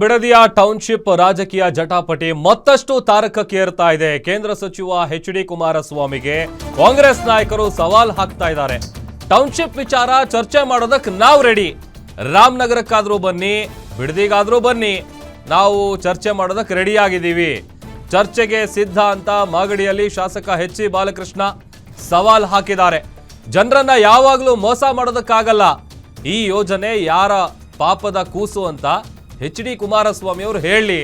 ಬಿಡದಿಯ township ರಾಜಕೀಯ ಜಟಾಪಟಿ ಮತ್ತಷ್ಟು ತಾರಕಕ್ಕೇರ್ತಾ ಇದೆ. ಕೇಂದ್ರ ಸಚಿವ ಎಚ್.ಡಿ. ಕುಮಾರಸ್ವಾಮಿಗೆ ಕಾಂಗ್ರೆಸ್ ನಾಯಕರು ಸವಾಲ್ ಹಾಕ್ತಾ ಇದ್ದಾರೆ. ಟೌನ್ಶಿಪ್ ವಿಚಾರ ಚರ್ಚೆ ಮಾಡೋದಕ್ಕೆ ನಾವು ರೆಡಿ, ರಾಮನಗರಕ್ಕಾದ್ರೂ ಬನ್ನಿ, ಬಿಡದಿಗಾದ್ರೂ ಬನ್ನಿ, ನಾವು ಚರ್ಚೆ ಮಾಡೋದಕ್ಕೆ ರೆಡಿ ಆಗಿದ್ದೀವಿ, ಚರ್ಚೆಗೆ ಸಿದ್ಧ ಅಂತ ಮಾಗಡಿಯಲ್ಲಿ ಶಾಸಕ ಎಚ್.ಸಿ. ಬಾಲಕೃಷ್ಣ ಸವಾಲ್ ಹಾಕಿದ್ದಾರೆ. ಜನರನ್ನ ಯಾವಾಗಲೂ ಮೋಸ ಮಾಡೋದಕ್ಕಾಗಲ್ಲ, ಈ ಯೋಜನೆ ಯಾರ ಪಾಪದ ಕೂಸು ಅಂತ ಎಚ್.ಡಿ. ಕುಮಾರಸ್ವಾಮಿ ಅವರು ಹೇಳಿ,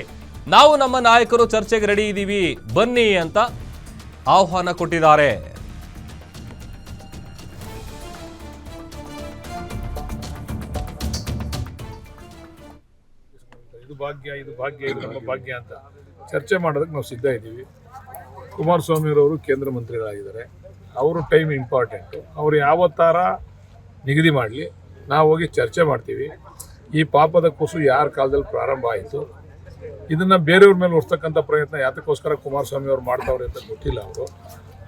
ನಾವು ನಮ್ಮ ನಾಯಕರು ಚರ್ಚೆಗೆ ರೆಡಿ ಇದ್ದೀವಿ, ಬನ್ನಿ ಅಂತ ಆಹ್ವಾನ ಕೊಟ್ಟಿದ್ದಾರೆ. ಇದು ಭಾಗ್ಯ, ಇದು ನಮ್ಮ ಭಾಗ್ಯ ಅಂತ ಚರ್ಚೆ ಮಾಡೋದಕ್ಕೆ ನಾವು ಸಿದ್ಧ ಇದ್ದೀವಿ. ಕುಮಾರಸ್ವಾಮಿಯವರು ಕೇಂದ್ರ ಮಂತ್ರಿಗಳಾಗಿದ್ದಾರೆ, ಅವರು ಟೈಮ್ ಇಂಪಾರ್ಟೆಂಟು. ಅವರು ಯಾವತ್ತಾರ ನಿಗದಿ ಮಾಡಲಿ, ನಾವು ಹೋಗಿ ಚರ್ಚೆ ಮಾಡ್ತೀವಿ. ಈ ಪಾಪದ ಕೂಸು ಯಾರ ಕಾಲದಲ್ಲಿ ಪ್ರಾರಂಭ ಆಯಿತು, ಇದನ್ನು ಬೇರೆಯವ್ರ ಮೇಲೆ ಹೊರ್ತಕ್ಕಂಥ ಪ್ರಯತ್ನ ಯಾತಕ್ಕೋಸ್ಕರ ಕುಮಾರಸ್ವಾಮಿ ಅವರು ಮಾಡ್ತಾವ್ರೆ ಅಂತ ಗೊತ್ತಿಲ್ಲ. ಅವರು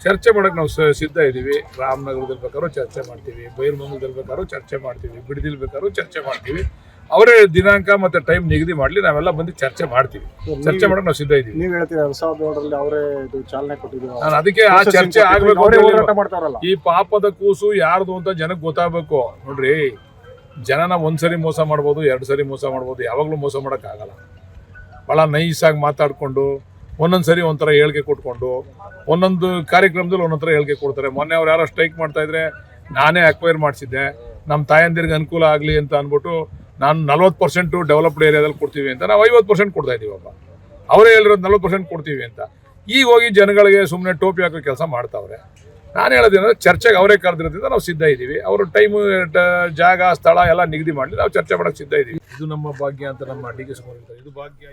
ಚರ್ಚೆ ಮಾಡೋಕ್ಕೆ ನಾವು ಸಿದ್ಧ ಇದ್ದೀವಿ. ರಾಮನಗರದಲ್ಲಿ ಬೇಕಾದ್ರೂ ಚರ್ಚೆ ಮಾಡ್ತೀವಿ, ಬೈರಮಂಗಲದಲ್ಲಿ ಬೇಕಾದ್ರೂ ಚರ್ಚೆ ಮಾಡ್ತೀವಿ, ಬಿಡದಿಲ್ ಬೇಕಾದ್ರೂ ಚರ್ಚೆ ಮಾಡ್ತೀವಿ. ಅವರೇ ದಿನಾಂಕ ಮತ್ತೆ ಟೈಮ್ ನಿಗದಿ ಮಾಡಲಿ, ನಾವೆಲ್ಲ ಬಂದು ಚರ್ಚೆ ಮಾಡ್ತೀವಿ. ಚರ್ಚೆ ಮಾಡೋಕೆ ನಾವು ಸಿದ್ಧ ಇದ್ದೀವಿ. ನೀವು ಹೇಳ್ತೀರಾ 2007ರಲ್ಲಿ ಅವರೇ ಇದು ಚಾಲನೆ ಕೊಟ್ಟಿದ್ದೀವಿ, ನಾನು ಅದಕ್ಕೆ ಆ ಚರ್ಚೆ ಆಗಬೇಕು. ಈ ಪಾಪದ ಕೂಸು ಯಾರ್ದು ಅಂತ ಜನಕ್ಕೆ ಗೊತ್ತಾಗಬೇಕು. ನೋಡ್ರಿ, ಜನನ ಒಂದ್ಸರಿ ಮೋಸ ಮಾಡ್ಬೋದು, 2 ಸರಿ ಮೋಸ ಮಾಡ್ಬೋದು, ಯಾವಾಗಲೂ ಮೋಸ ಮಾಡೋಕ್ಕಾಗಲ್ಲ. ಭಾಳ ನೈಸಾಗಿ ಮಾತಾಡಿಕೊಂಡು ಒಂದೊಂದು ಸರಿ ಒಂಥರ ಹೇಳಿಕೆ ಕೊಟ್ಕೊಂಡು ಒಂದೊಂದು ಕಾರ್ಯಕ್ರಮದಲ್ಲಿ ಒಂದೊಂದು ಥರ ಹೇಳಿಕೆ ಕೊಡ್ತಾರೆ. ಮೊನ್ನೆ ಅವ್ರು ಯಾರೋ ಸ್ಟ್ರೈಕ್ ಮಾಡ್ತಾಯಿದ್ರೆ ನಾನೇ ಅಕ್ವೈರ್ ಮಾಡಿಸಿದ್ದೆ, ನಮ್ಮ ತಾಯಂದಿರಿಗೆ ಅನುಕೂಲ ಆಗಲಿ ಅಂತ ಅಂದ್ಬಿಟ್ಟು ನಾನು 40% ಡೆವಲಪ್ಡ್ ಏರಿಯಾದಲ್ಲಿ ಕೊಡ್ತೀವಿ ಅಂತ, ನಾವು 50% ಕೊಡ್ತಾ ಇದ್ದೀವಪ್ಪ. ಅವರೇ ಹೇಳಿರೋದು 40% ಕೊಡ್ತೀವಿ ಅಂತ. ಈಗ ಹೋಗಿ ಜನಗಳಿಗೆ ಸುಮ್ಮನೆ ಟೋಪಿ ಹಾಕೋ ಕೆಲಸ ಮಾಡ್ತಾವ್ರೆ. ನಾನು ಹೇಳೋದೇನಂದ್ರೆ ಚರ್ಚೆಗೆ ಅವರೇ ಕರೆದಿರೋದ್ರಿಂದ ನಾವು ಸಿದ್ಧ ಇದ್ದೀವಿ. ಅವರು ಟೈಮು, ಜಾಗ, ಸ್ಥಳ ಎಲ್ಲ ನಿಗದಿ ಮಾಡಲಿ, ನಾವು ಚರ್ಚೆ ಮಾಡೋಕ್ಕೆ ಸಿದ್ಧ ಇದ್ದೀವಿ. ಇದು ನಮ್ಮ ಭಾಗ್ಯ ಅಂತ ನಮ್ಮ ಡಿ.ಕೆ. ಶಿವಕುಮಾರ್, ಇದು ಭಾಗ್ಯ.